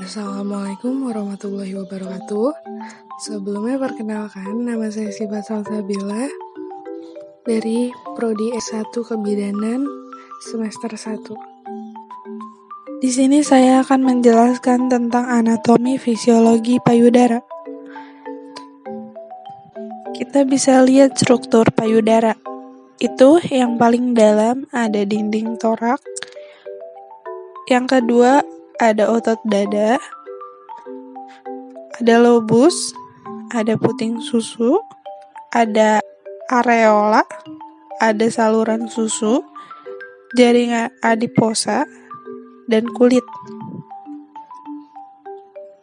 Assalamualaikum warahmatullahi wabarakatuh. Sebelumnya perkenalkan, nama saya Siva Salsabila dari Prodi S1 Kebidanan semester 1. Di sini saya akan menjelaskan tentang anatomi fisiologi payudara. Kita bisa lihat struktur payudara. Itu yang paling dalam ada dinding torak. Yang kedua ada otot dada, ada lobus, ada puting susu, ada areola, ada saluran susu, jaringan adiposa, dan kulit.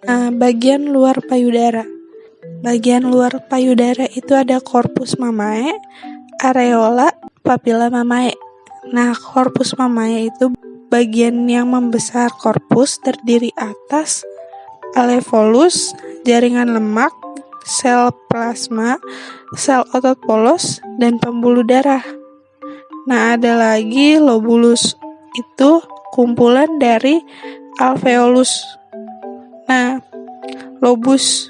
Nah, bagian luar payudara. Bagian luar payudara itu ada corpus mamae, areola, papilla mamae. Nah, corpus mamae itu bagian yang membesar korpus terdiri atas alveolus, jaringan lemak, sel plasma, sel otot polos, dan pembuluh darah. Nah, ada lagi lobulus, itu kumpulan dari alveolus. Nah, lobus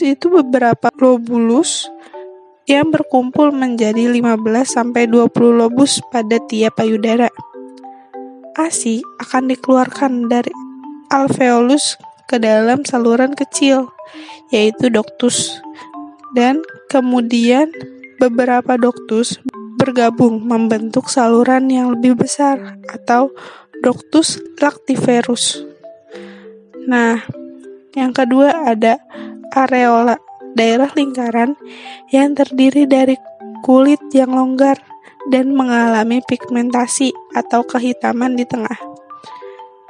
itu beberapa lobulus yang berkumpul menjadi 15-20 lobus pada tiap payudara. ASI akan dikeluarkan dari alveolus ke dalam saluran kecil, yaitu ductus, dan kemudian beberapa ductus bergabung membentuk saluran yang lebih besar atau ductus lactiferus. Nah, yang kedua ada areola, daerah lingkaran yang terdiri dari kulit yang longgar dan mengalami pigmentasi atau kehitaman di tengah.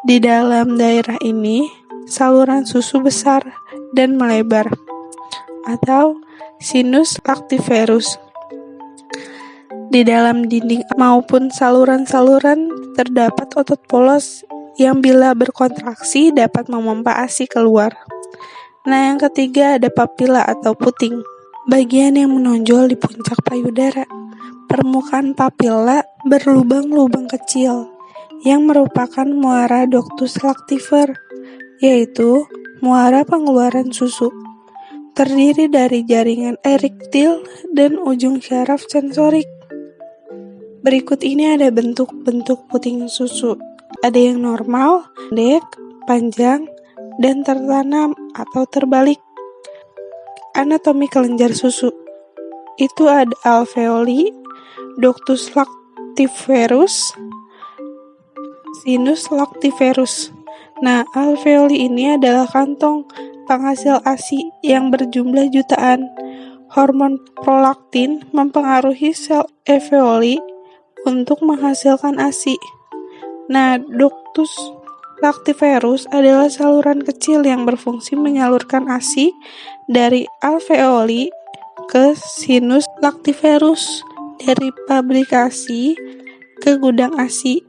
Di dalam daerah ini, saluran susu besar dan melebar, atau sinus lactiferus. Di dalam dinding maupun saluran-saluran terdapat otot polos yang bila berkontraksi dapat memompa ASI keluar. Nah, yang ketiga ada papilla atau puting, bagian yang menonjol di puncak payudara. Permukaan papilla berlubang-lubang kecil yang merupakan muara ductus lactifer, yaitu muara pengeluaran susu. Terdiri dari jaringan erektil dan ujung syaraf sensorik. Berikut ini ada bentuk-bentuk puting susu. Ada yang normal, pendek, panjang, dan tertanam atau terbalik. Anatomi kelenjar susu. Itu ada alveoli, ductus lactiferus, sinus lactiferus. Nah, alveoli ini adalah kantong penghasil ASI yang berjumlah jutaan. Hormon prolaktin mempengaruhi sel alveoli untuk menghasilkan ASI. Nah, ductus lactiferus adalah saluran kecil yang berfungsi menyalurkan ASI dari alveoli ke sinus lactiferus, dari pabrikasi ke gudang ASI.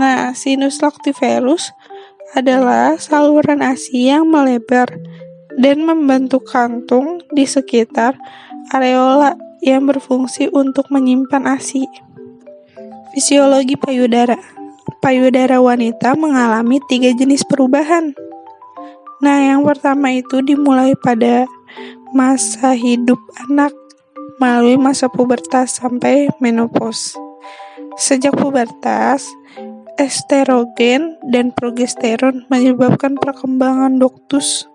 Nah, sinus lactiferus adalah saluran ASI yang melebar dan membentuk kantung di sekitar areola yang berfungsi untuk menyimpan ASI. Fisiologi payudara. Payudara wanita mengalami 3 jenis perubahan. Nah, yang pertama itu dimulai pada masa hidup anak melalui masa pubertas sampai menopause. Sejak pubertas, estrogen dan progesteron menyebabkan perkembangan ductus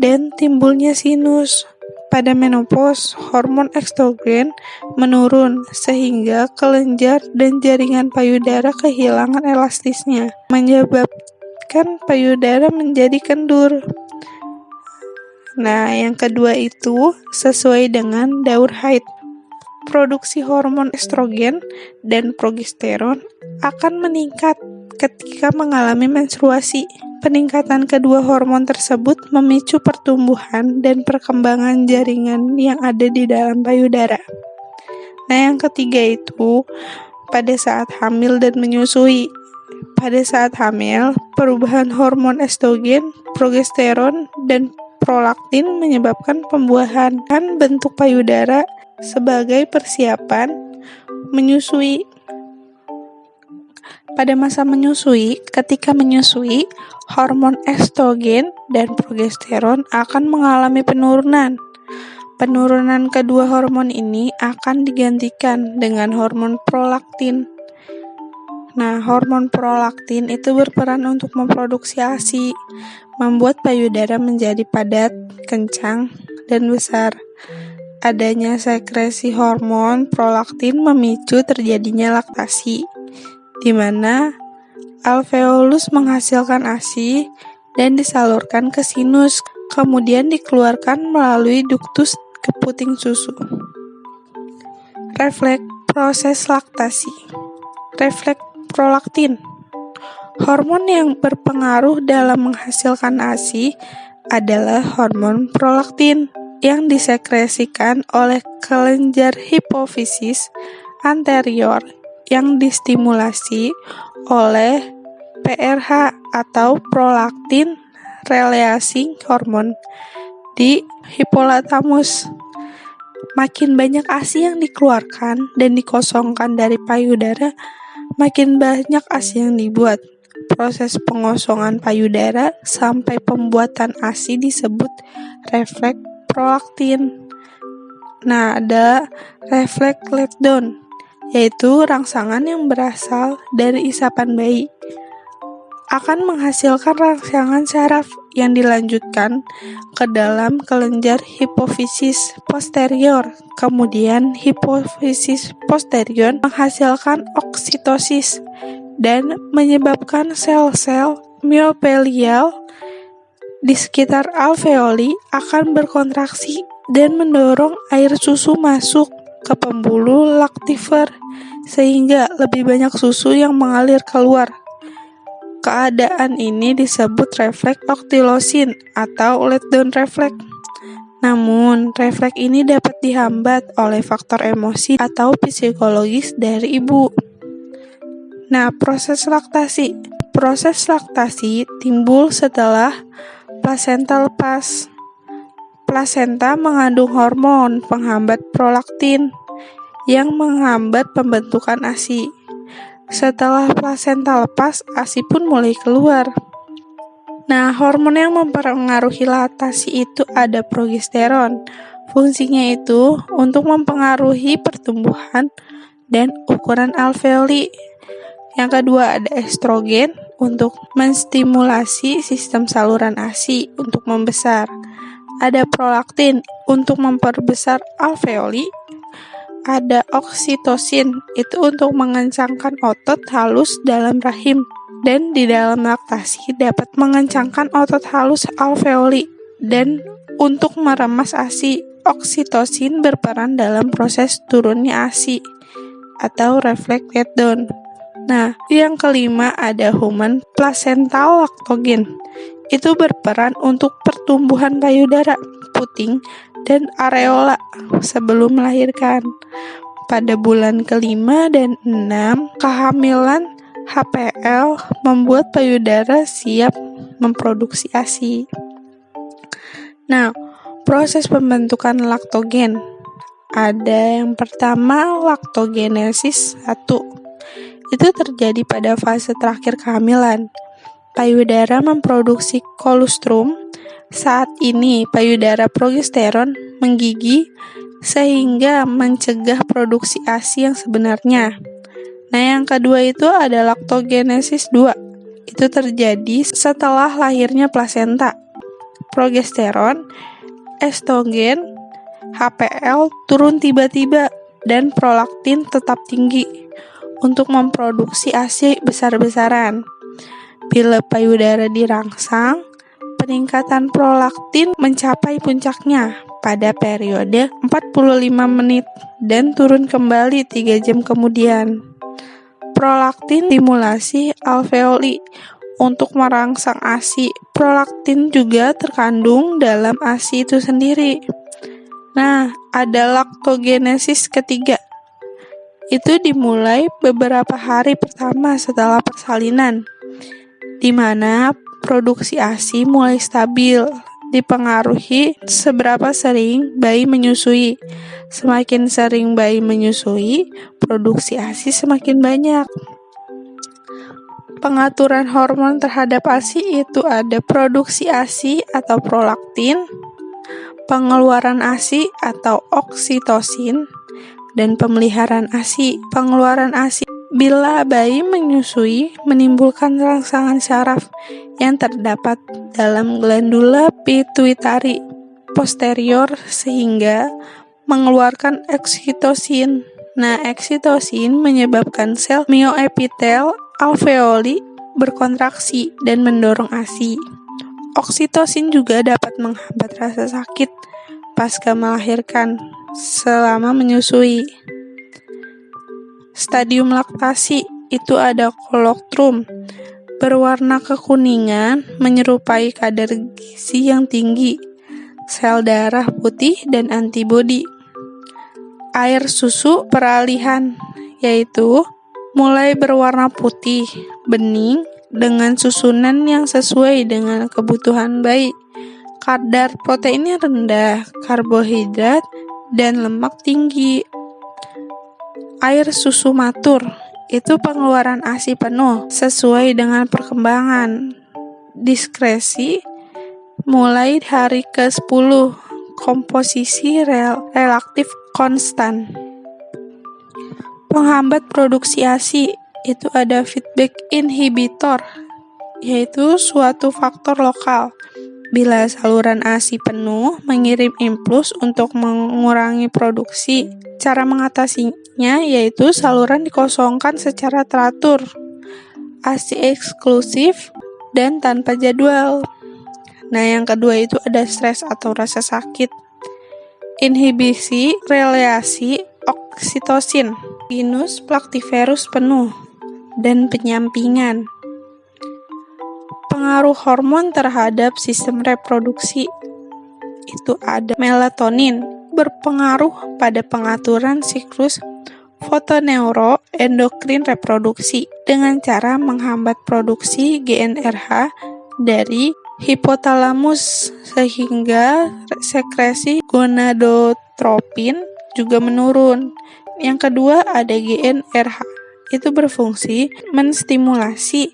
dan timbulnya sinus. Pada menopause, hormon estrogen menurun sehingga kelenjar dan jaringan payudara kehilangan elastisnya, menyebabkan payudara menjadi kendur. Nah, yang kedua itu sesuai dengan daur haid. Produksi hormon estrogen dan progesteron akan meningkat ketika mengalami menstruasi. Peningkatan kedua hormon tersebut memicu pertumbuhan dan perkembangan jaringan yang ada di dalam payudara. Nah, yang ketiga itu pada saat hamil dan menyusui. Pada saat hamil, perubahan hormon estrogen, progesteron, dan prolaktin menyebabkan pembuahan bentuk payudara sebagai persiapan menyusui. Pada masa menyusui, ketika menyusui, hormon estrogen dan progesteron akan mengalami penurunan. Penurunan kedua hormon ini akan digantikan dengan hormon prolaktin. Nah, hormon prolaktin itu berperan untuk memproduksi ASI, membuat payudara menjadi padat, kencang, dan besar. Adanya sekresi hormon prolaktin memicu terjadinya laktasi, di mana alveolus menghasilkan ASI dan disalurkan ke sinus, kemudian dikeluarkan melalui duktus ke puting susu. Refleks proses laktasi. Refleks prolaktin. Hormon yang berpengaruh dalam menghasilkan ASI adalah hormon prolaktin yang disekresikan oleh kelenjar hipofisis anterior yang distimulasi oleh PRH atau prolaktin releasing hormone di hipotalamus. Makin banyak ASI yang dikeluarkan dan dikosongkan dari payudara, makin banyak ASI yang dibuat. Proses pengosongan payudara sampai pembuatan ASI disebut refleks prolaktin. Nah, ada refleks letdown, yaitu rangsangan yang berasal dari isapan bayi, akan menghasilkan rangsangan saraf yang dilanjutkan ke dalam kelenjar hipofisis posterior. Kemudian hipofisis posterior menghasilkan oksitosis dan menyebabkan sel-sel miopelial di sekitar alveoli akan berkontraksi dan mendorong air susu masuk ke pembuluh lactifer sehingga lebih banyak susu yang mengalir keluar. Keadaan ini disebut refleks oktilosin atau letdown refleks. Namun, refleks ini dapat dihambat oleh faktor emosi atau psikologis dari ibu. Nah, proses laktasi. Proses laktasi timbul setelah plasenta lepas. Plasenta mengandung hormon penghambat prolaktin yang menghambat pembentukan ASI. Setelah plasenta lepas, ASI pun mulai keluar. Nah, hormon yang mempengaruhi laktasi itu ada progesteron. Fungsinya itu untuk mempengaruhi pertumbuhan dan ukuran alveoli. Yang kedua ada estrogen untuk menstimulasi sistem saluran ASI untuk membesar. Ada prolaktin untuk memperbesar alveoli. Ada oksitosin itu untuk mengencangkan otot halus dalam rahim, dan di dalam laktasi dapat mengencangkan otot halus alveoli dan untuk meremas ASI. Oksitosin berperan dalam proses turunnya ASI atau refleks letdown. Nah, yang kelima ada human placental lactogen. Itu berperan untuk pertumbuhan payudara, puting, dan areola sebelum melahirkan. Pada bulan ke-5 dan 6, kehamilan HPL membuat payudara siap memproduksi ASI. Nah, proses pembentukan laktogen. Ada yang pertama laktogenesis 1. Itu terjadi pada fase terakhir kehamilan. Payudara memproduksi kolostrum. Saat ini payudara progesteron menggigi sehingga mencegah produksi ASI yang sebenarnya. Nah, yang kedua itu ada laktogenesis 2. Itu terjadi setelah lahirnya plasenta. Progesteron, estrogen, HPL turun tiba-tiba dan prolaktin tetap tinggi untuk memproduksi ASI besar-besaran. Bila payudara dirangsang, peningkatan prolaktin mencapai puncaknya pada periode 45 menit dan turun kembali 3 jam kemudian. Prolaktin stimulasi alveoli untuk merangsang ASI. Prolaktin juga terkandung dalam ASI itu sendiri. Nah, ada laktogenesis ketiga. Itu dimulai beberapa hari pertama setelah persalinan, di mana produksi ASI mulai stabil, dipengaruhi seberapa sering bayi menyusui. Semakin sering bayi menyusui, produksi ASI semakin banyak. Pengaturan hormon terhadap ASI itu ada produksi ASI atau prolaktin, pengeluaran ASI atau oksitosin, dan pemeliharaan ASI. Pengeluaran ASI bila bayi menyusui menimbulkan rangsangan syaraf yang terdapat dalam glandula pituitari posterior sehingga mengeluarkan oksitosin. Nah, oksitosin menyebabkan sel myoepitel alveoli berkontraksi dan mendorong ASI. Oksitosin juga dapat menghambat rasa sakit pasca melahirkan selama menyusui. Stadium laktasi itu ada kolostrum, berwarna kekuningan, menyerupai kadar gizi yang tinggi, sel darah putih dan antibodi. Air susu peralihan, yaitu mulai berwarna putih, bening, dengan susunan yang sesuai dengan kebutuhan bayi. Kadar proteinnya rendah, karbohidrat, dan lemak tinggi. Air susu matur, itu pengeluaran ASI penuh, sesuai dengan perkembangan. Diskresi, mulai hari ke-10, komposisi relatif konstan. Penghambat produksi ASI itu ada feedback inhibitor, yaitu suatu faktor lokal. Bila saluran ASI penuh, mengirim impuls untuk mengurangi produksi. Cara mengatasinya yaitu saluran dikosongkan secara teratur, ASI eksklusif, dan tanpa jadwal. Nah, yang kedua itu ada stres atau rasa sakit. Inhibisi relasi oksitosin, sinus plaktiferus penuh, dan penyampingan. Pengaruh hormon terhadap sistem reproduksi itu ada melatonin, berpengaruh pada pengaturan siklus fotoneuroendokrin reproduksi dengan cara menghambat produksi GnRH dari hipotalamus sehingga sekresi gonadotropin juga menurun. Yang kedua ada GnRH, itu berfungsi menstimulasi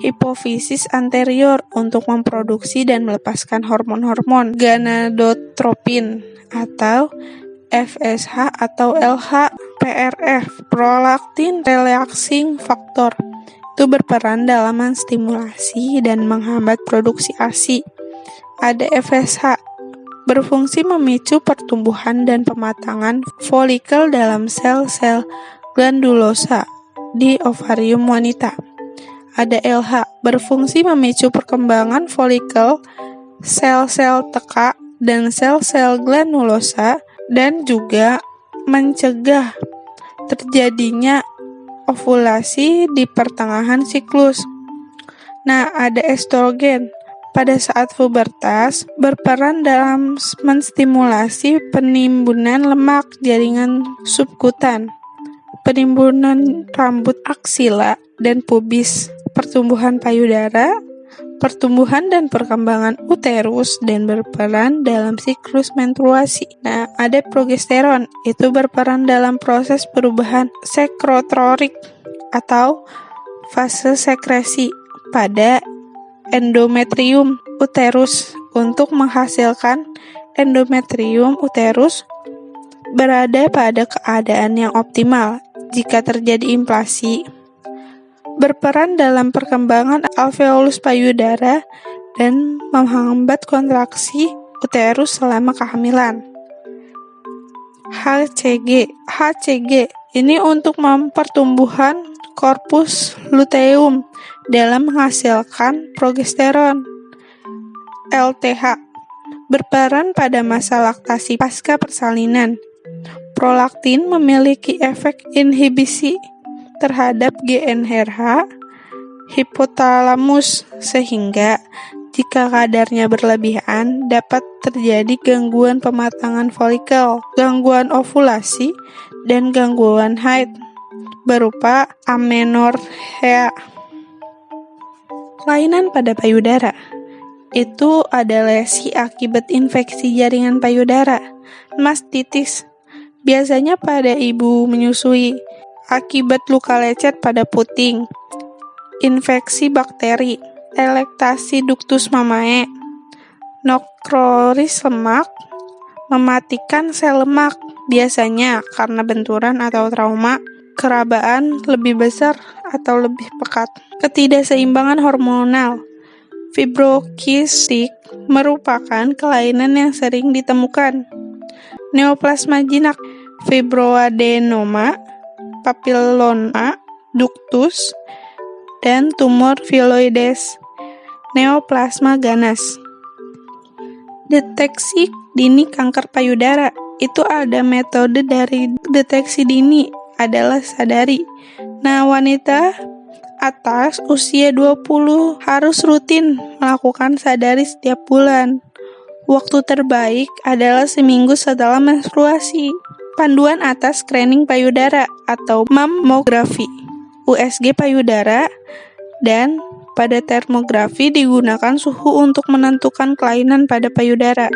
hipofisis anterior untuk memproduksi dan melepaskan hormon-hormon gonadotropin atau FSH atau LH. PRF, prolaktin relaxing factor, itu berperan dalam menstimulasi dan menghambat produksi ASI. Ada FSH, berfungsi memicu pertumbuhan dan pematangan folikel dalam sel-sel glandulosa di ovarium wanita. Ada LH, berfungsi memicu perkembangan folikel, sel-sel teka, dan sel-sel granulosa, dan juga mencegah terjadinya ovulasi di pertengahan siklus. Nah, ada estrogen, pada saat pubertas berperan dalam menstimulasi penimbunan lemak jaringan subkutan, penimbunan rambut aksila dan pubis, pertumbuhan payudara, pertumbuhan dan perkembangan uterus, dan berperan dalam siklus menstruasi. Nah, ada progesteron, itu berperan dalam proses perubahan sekrotrorik atau fase sekresi pada endometrium uterus untuk menghasilkan endometrium uterus berada pada keadaan yang optimal. Jika terjadi inflasi, berperan dalam perkembangan alveolus payudara dan menghambat kontraksi uterus selama kehamilan. HCG ini untuk pertumbuhan korpus luteum dalam menghasilkan progesteron. LTH berperan pada masa laktasi pasca persalinan. Prolaktin memiliki efek inhibisi terhadap GnRH hipotalamus sehingga jika kadarnya berlebihan dapat terjadi gangguan pematangan folikel, gangguan ovulasi, dan gangguan haid berupa amenorrhea. Kelainan pada payudara itu ada lesi akibat infeksi jaringan payudara, mastitis, biasanya pada ibu menyusui, akibat luka lecet pada puting, infeksi bakteri, elektasi ductus mamae, nekrosis lemak, mematikan sel lemak, biasanya karena benturan atau trauma, kerabaan lebih besar atau lebih pekat. Ketidakseimbangan hormonal, fibrokistik merupakan kelainan yang sering ditemukan. Neoplasma jinak, fibroadenoma, papilloma, ductus, dan tumor filoides, neoplasma ganas. Deteksi dini kanker payudara, itu ada metode dari deteksi dini adalah sadari. Nah, wanita atas usia 20 harus rutin melakukan sadari setiap bulan. Waktu terbaik adalah seminggu setelah menstruasi. Panduan atas screening payudara atau mamografi, USG payudara, dan pada termografi digunakan suhu untuk menentukan kelainan pada payudara.